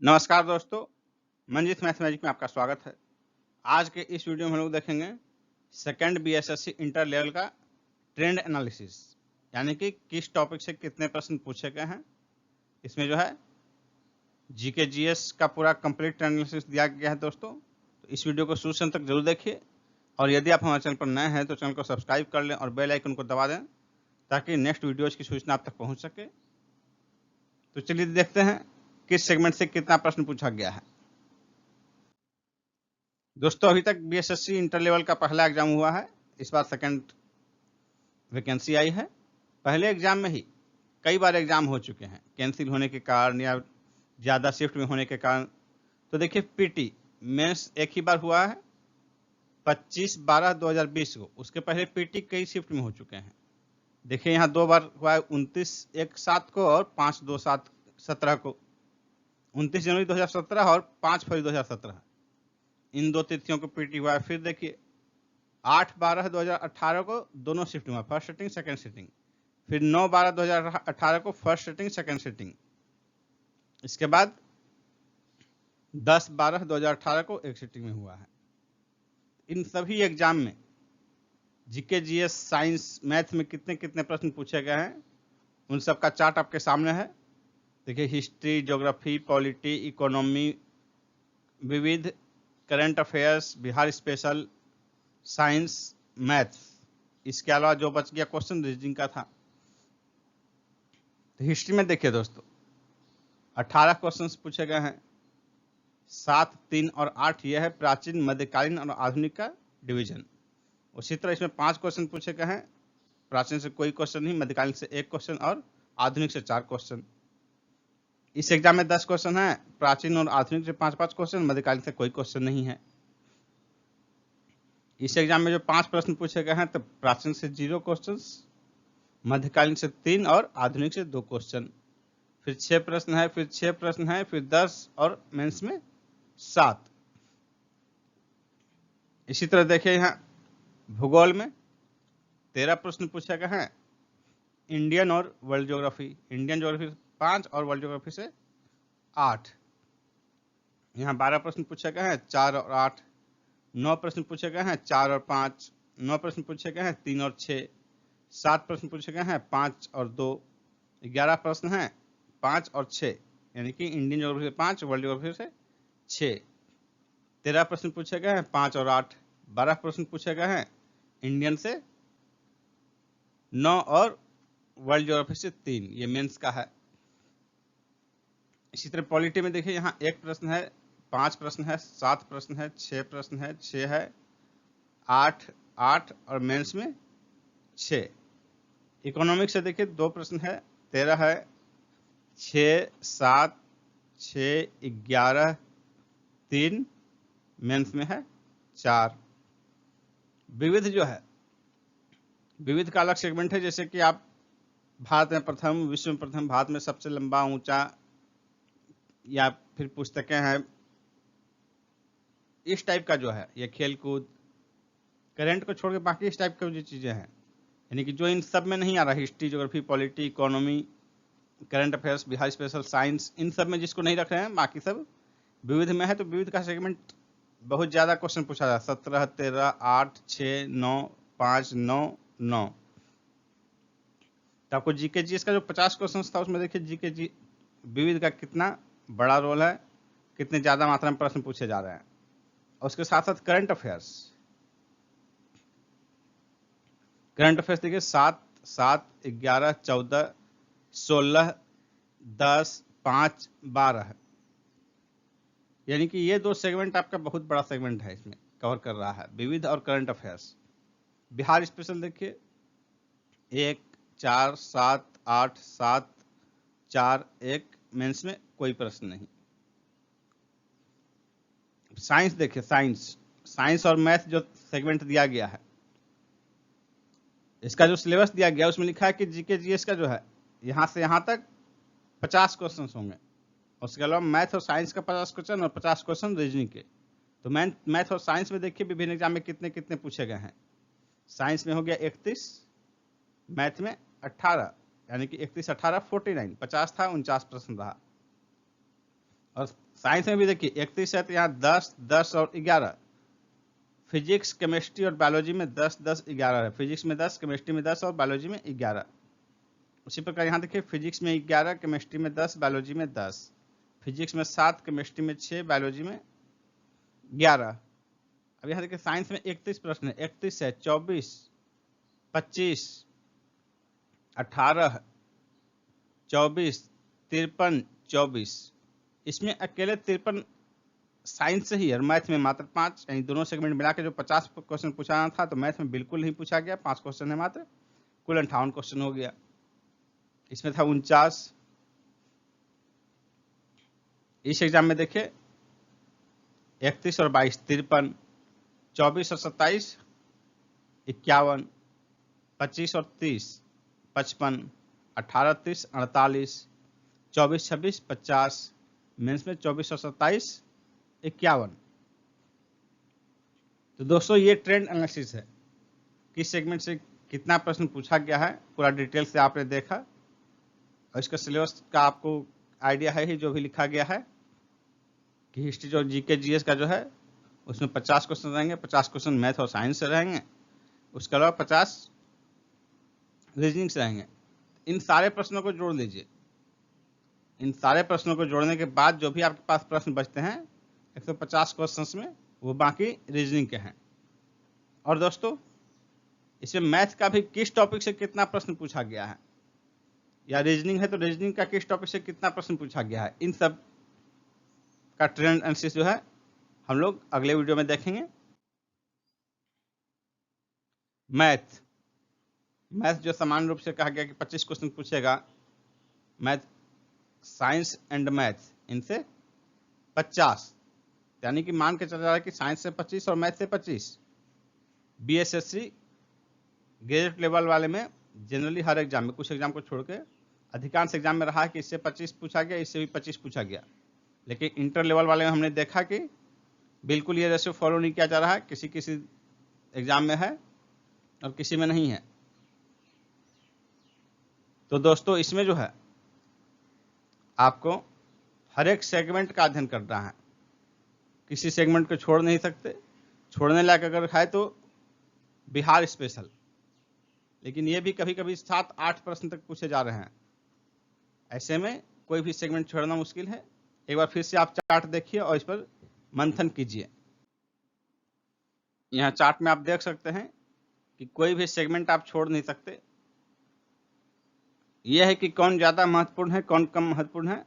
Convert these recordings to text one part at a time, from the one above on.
नमस्कार दोस्तों, मंजित मैथमेटिक्स में आपका स्वागत है। आज के इस वीडियो में हम लोग देखेंगे सेकंड बीएसएससी इंटर लेवल का ट्रेंड एनालिसिस, यानी कि किस टॉपिक से कितने प्रश्न पूछे गए हैं। इसमें जो है जीके जीएस का पूरा कंप्लीट ट्रेंड एनालिसिस दिया गया है दोस्तों। तो इस वीडियो को शुरू से अंत तक जरूर देखिए, और यदि आप हमारे चैनल पर नए हैं तो चैनल को सब्सक्राइब कर लें और बेल आइकन को दबा दें ताकि नेक्स्ट वीडियोज की सूचना आप तक पहुँच सके। तो चलिए देखते हैं किस सेगमेंट से कितना प्रश्न पूछा गया है। दोस्तों, अभी तक बीएसएससी इंटर लेवल का पहला एग्जाम हुआ है, इस बार सेकंड वैकेंसी आई है। पहले एग्जाम में ही कई बार एग्जाम हो चुके हैं कैंसिल होने के कारण या ज़्यादा शिफ्ट में होने के कारण। तो देखिए, पीटी मेंस एक ही बार हुआ है 25/12/2020 को। उसके पहले पीटी कई शिफ्ट में हो चुके हैं। देखिए, यहाँ 2 बार हुआ है, 29/1/7 को और 5/2/17 को। 29 जनवरी 2017 और 5 फरवरी 2017, इन 2 तिथियों को पीटी हुआ है। फिर देखिए 8/12/2018 को दोनों शिफ्ट हुआ, फर्स्ट सिटिंग सेकंड सिटिंग। फिर 9/12/2018 को फर्स्ट सिटिंग सेकंड सिटिंग। इसके बाद 10/12/2018 को एक सिटिंग में हुआ है। इन सभी एग्जाम में जीके जीएस साइंस मैथ में कितने कितने प्रश्न पूछे गए हैं उन सब का चार्ट आपके सामने है। देखिए, हिस्ट्री, ज्योग्राफी, पॉलिटी, इकोनॉमी, विविध, current affairs, Bihar special, science, maths. इसके अलावा जो बच गया क्वेश्चन रीजनिंग का था। तो हिस्ट्री में देखिए दोस्तों, 18 क्वेश्चंस पूछे गए हैं। 7, 3 और 8 यह है प्राचीन, मध्यकालीन और आधुनिक का डिवीजन। उसी तरह इसमें 5 क्वेश्चन पूछे गए हैं। प्राचीन से कोई क्वेश्चन नहीं, मध्यकालीन से 1 क्वेश्चन और आधुनिक से 4 क्वेश्चन। इस एग्जाम में 10 क्वेश्चन है, प्राचीन और आधुनिक से 5-5 क्वेश्चन, मध्यकालीन से कोई क्वेश्चन नहीं है। इस एग्जाम में जो 5 प्रश्न पूछे गए हैं, तो प्राचीन से 0 क्वेश्चन, मध्यकालीन से 3 और आधुनिक से 2 क्वेश्चन। फिर 6 प्रश्न है, फिर 6 प्रश्न है, फिर 10 और मेंस में 7। इसी तरह देखिए, यहाँ भूगोल में 13 प्रश्न पूछे गए हैं। इंडियन और वर्ल्ड ज्योग्राफी, इंडियन ज्योग्राफी 5 और वर्ल्ड ज्योग्राफी से 8। यहाँ 12 प्रश्न पूछे गए हैं, 4 और 8। 9 प्रश्न पूछे गए हैं, 4 और 5। 9 प्रश्न पूछे गए हैं, 3 और 6। 7 प्रश्न पूछे गए हैं, 5 और 2। 11 प्रश्न हैं, 5 और 6, यानी कि इंडियन ज्योग्राफी से 5, वर्ल्ड ज्योग्राफी से 6। 13 प्रश्न पूछे गए हैं, 5 और 8। 12 प्रश्न पूछे गए हैं इंडियन से 9 और वर्ल्ड ज्योग्राफी से 3, ये मेंस का है। इसी तरह पॉलिटी में देखिए, यहाँ 1 प्रश्न है, 5 प्रश्न है, 7 प्रश्न है, 6 प्रश्न है, 6 है, 8, 8 और मेंस में 6। इकोनॉमिक्स से देखिए 2 प्रश्न है, 13 है, 6, 7, 6, 11, 3, मेंस में है 4। विविध जो है, विविध का अलग सेगमेंट है। जैसे कि आप भारत में प्रथम, विश्व में प्रथम, भारत में सबसे लंबा ऊंचा, या फिर पुस्तकें हैं, इस टाइप का जो है, ये खेल कूद, करंट को छोड़ के बाकी इस टाइप की जो चीज़ें हैं, यानी कि जो इन सब में नहीं आ रहा, history, geography, polity, economy, current affairs, Bihar special, science, इन सब में जिसको नहीं रख रहे हैं, बाकी सब विविध में है। तो विविध का सेगमेंट बहुत ज़्यादा क्वेश्चन पूछा जाता है, 17, 13, 8, 6, 9, 5, 9, 9। तो आपको जीके जीएस का जो 50 क्वेश्चन था, उसमें देखिए जीके जी विविध का कितना बड़ा रोल है, कितने ज़्यादा मात्रा में प्रश्न पूछे जा रहे हैं। और उसके साथ साथ करंट अफेयर्स, करंट अफेयर्स देखिए 7, 7, 11, 14, 16, 10, 5, 12, यानी कि ये 2 सेगमेंट आपका बहुत बड़ा सेगमेंट है, इसमें कवर कर रहा है विविध और करंट अफेयर्स। बिहार स्पेशल देखिए 1, 4, 7, 8, 7, 4, 1, मेंस में कोई प्रश्न नहीं। साइंस देखिए, साइंस और मैथ जो सेगमेंट दिया गया है, इसका जो सिलेबस दिया गया उसमें लिखा है कि जीके जीएस का जो है, यहाँ से यहाँ तक 50 क्वेश्चन होंगे। उसके अलावा मैथ और साइंस का 50 क्वेश्चन और 50 क्वेश्चन रीजनिंग के। तो मैथ और साइंस में देखिए विभिन्न एग्जाम में कितने कितने पूछे गए हैं। साइंस में हो गया 31, मैथ में 18, यानी कि 31, 18, 49, 50 था, 49 प्रश्न रहा। और साइंस में भी देखिए 31 है, तो यहाँ 10, 10 और 11। फिजिक्स, केमिस्ट्री और बायोलॉजी में 10, 10, 11 है। फिजिक्स में 10, केमिस्ट्री में 10 और बायोलॉजी में 11। उसी प्रकार यहाँ देखिए फिजिक्स में 11, केमिस्ट्री में 10, बायोलॉजी में 10। फिजिक्स में 7, केमिस्ट्री में 6, बायोलॉजी में 11। अब यहाँ देखिए साइंस में 31 प्रश्न है। 31 है, 24, 25, 18, 24, 53, 24। इसमें अकेले 53 साइंस से ही और मैथ में मात्र 5, यानी दोनों सेगमेंट मिला के जो 50 क्वेश्चन पूछाना था, तो मैथ में बिल्कुल नहीं पूछा गया। 5 क्वेश्चन है मात्र, कुल 58 क्वेश्चन हो गया। इसमें था 49। इस एग्जाम में देखिए 31 और 22 53, 24 और 27 51, 25 और 30 55, 18, 30 48, 24, 26 50। मेंस में 24 और 27 51। तो दोस्तों ये ट्रेंड एनालिसिस है, किस सेगमेंट से कितना प्रश्न पूछा गया है, पूरा डिटेल से आपने देखा। और इसका सिलेबस का आपको आइडिया है ही, जो भी लिखा गया है कि हिस्ट्री और जीके जीएस का जो है उसमें 50 क्वेश्चन रहेंगे। 50 क्वेश्चन मैथ और साइंस से रहेंगे, उसके अलावा 50 रीजनिंग से रहेंगे। इन सारे प्रश्नों को जोड़ लीजिए। इन सारे प्रश्नों को जोड़ने के बाद जो भी आपके पास प्रश्न बचते हैं 150 क्वेश्चंस में, वो बाकी रीजनिंग के हैं। और दोस्तों इसमें मैथ का भी किस टॉपिक से कितना प्रश्न पूछा गया है, या रीजनिंग है तो रीजनिंग का किस टॉपिक से कितना प्रश्न पूछा गया है, इन सब का ट्रेंड एनालिसिस जो है हम लोग अगले वीडियो में देखेंगे। मैथ जो सामान्य रूप से कहा गया कि 25 क्वेश्चन पूछेगा, मैथ, साइंस एंड मैथ इनसे 50, यानी कि मान के चल रहा है कि साइंस से 25 और मैथ से 25। बीएसएससी ग्रेजुएट लेवल वाले में जनरली हर एग्जाम में, कुछ एग्जाम को छोड़ के अधिकांश एग्जाम में रहा है कि इससे 25 पूछा गया, इससे भी 25 पूछा गया। लेकिन इंटर लेवल वाले में हमने देखा कि बिल्कुल ये रेशियो फॉलो नहीं किया जा रहा है, किसी किसी एग्जाम में है और किसी में नहीं है। तो दोस्तों इसमें जो है आपको हर एक सेगमेंट का अध्ययन करना है, किसी सेगमेंट को छोड़ नहीं सकते। छोड़ने लायक अगर है तो बिहार स्पेशल, लेकिन ये भी कभी कभी 7-8 प्रश्न तक पूछे जा रहे हैं। ऐसे में कोई भी सेगमेंट छोड़ना मुश्किल है। एक बार फिर से आप चार्ट देखिए और इस पर मंथन कीजिए। यहाँ चार्ट में आप देख सकते हैं कि कोई भी सेगमेंट आप छोड़ नहीं सकते। यह है कि कौन ज़्यादा महत्वपूर्ण है, कौन कम महत्वपूर्ण है।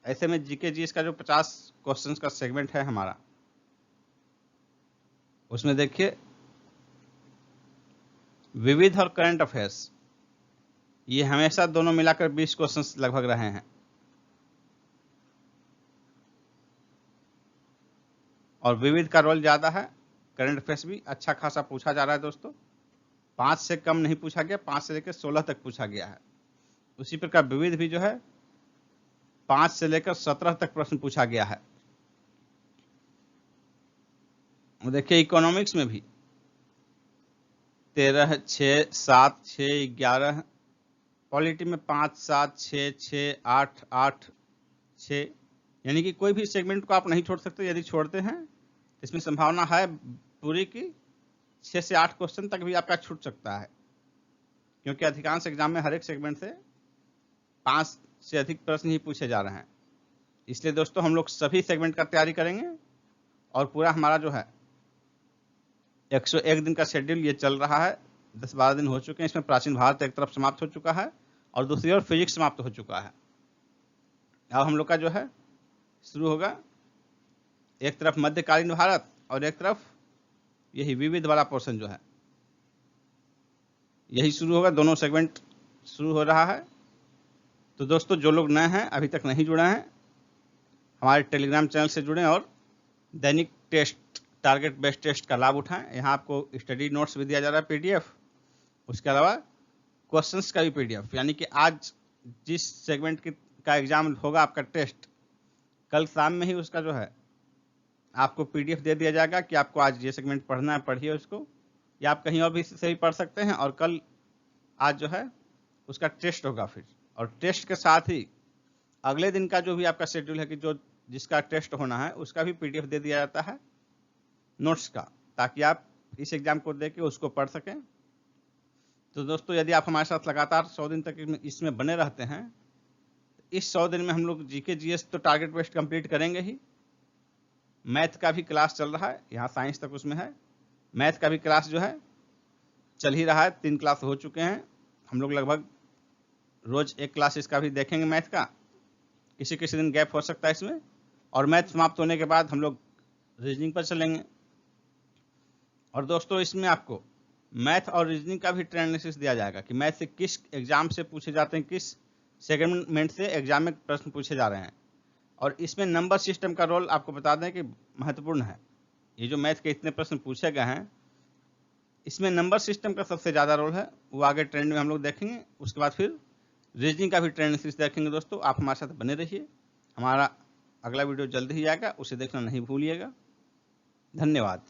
ऐसे में जीके जीएस का जो 50 क्वेश्चंस का सेगमेंट है हमारा, उसमें देखिए विविध और करंट अफेयर्स, ये हमेशा दोनों मिलाकर 20 क्वेश्चंस लगभग रहे हैं। और विविध का रोल ज़्यादा है, करंट अफेयर्स भी अच्छा खासा पूछा जा रहा है दोस्तों। 5 से कम नहीं पूछा गया, 5 से लेकर 16 तक पूछा गया है। उसी प्रकार विविध भी जो है 5 से लेकर 17 तक प्रश्न पूछा गया है। देखिए इकोनॉमिक्स में भी 13, 6, 7, 6, 11, पॉलिटी में 5, 7, 6, 6, 8, 8, 6, यानी कि कोई भी सेगमेंट को आप नहीं छोड़ सकते। यदि छोड़ते हैं तो इसमें संभावना है पूरी की 6 से 8 क्वेश्चन तक भी आपका छूट सकता है, क्योंकि अधिकांश एग्जाम में हर एक सेगमेंट से 5 से अधिक प्रश्न ही पूछे जा रहे हैं। इसलिए दोस्तों हम लोग सभी सेगमेंट का तैयारी करेंगे और पूरा हमारा जो है 101 दिन का शेड्यूल ये चल रहा है। 10-12 दिन हो चुके हैं। इसमें प्राचीन भारत एक तरफ समाप्त हो चुका है और दूसरी ओर फिजिक्स समाप्त हो चुका है। अब हम लोग का जो है शुरू होगा एक तरफ मध्यकालीन भारत और एक तरफ यही विविध वाला पोर्शन जो है, यही शुरू होगा। दोनों सेगमेंट शुरू हो रहा है। तो दोस्तों जो लोग नए हैं, अभी तक नहीं जुड़े हैं, हमारे टेलीग्राम चैनल से जुड़ें और दैनिक टेस्ट, टारगेट बेस्ड टेस्ट का लाभ उठाएं। यहाँ आपको स्टडी नोट्स भी दिया जा रहा है पीडीएफ, उसके अलावा क्वेश्चंस का भी पीडीएफ, यानी कि आज जिस सेगमेंट का एग्जाम होगा आपका टेस्ट, कल शाम में ही उसका जो है आपको पीडीएफ दे दिया जाएगा कि आपको आज ये सेगमेंट पढ़ना है, पढ़िए उसको, या आप कहीं और भी से भी पढ़ सकते हैं। और कल आज जो है उसका टेस्ट होगा फिर, और टेस्ट के साथ ही अगले दिन का जो भी आपका शेड्यूल है कि जो जिसका टेस्ट होना है उसका भी पीडीएफ दे दिया जाता है नोट्स का, ताकि आप इस एग्जाम को देके उसको पढ़ सकें। तो दोस्तों, यदि आप हमारे साथ लगातार 100 दिन तक इसमें बने रहते हैं, इस 100 दिन में हम लोग जीके जीएस तो टारगेट बेस्ड कंप्लीट करेंगे ही। मैथ का भी क्लास चल रहा है, यहाँ साइंस तक उसमें है। मैथ का भी क्लास जो है चल ही रहा है, 3 क्लास हो चुके हैं। हम लोग लगभग रोज एक क्लास इसका भी देखेंगे मैथ का। किसी किसी दिन गैप हो सकता है इसमें, और मैथ समाप्त होने के बाद हम लोग रीजनिंग पर चलेंगे। और दोस्तों, इसमें आपको मैथ और रीजनिंग का भी ट्रेंड एनालिसिस दिया जाएगा कि मैथ से किस एग्जाम से पूछे जाते हैं, किस सेगमेंट से एग्जाम में प्रश्न पूछे जा रहे हैं। और इसमें नंबर सिस्टम का रोल आपको बता दें कि महत्वपूर्ण है। ये जो मैथ के इतने प्रश्न पूछे गए हैं, इसमें नंबर सिस्टम का सबसे ज़्यादा रोल है। वो आगे ट्रेंड में हम लोग देखेंगे। उसके बाद फिर रीजनिंग का भी ट्रेंड एनालिसिस देखेंगे। दोस्तों, आप हमारे साथ बने रहिए। हमारा अगला वीडियो जल्द ही आएगा, उसे देखना नहीं भूलिएगा। धन्यवाद।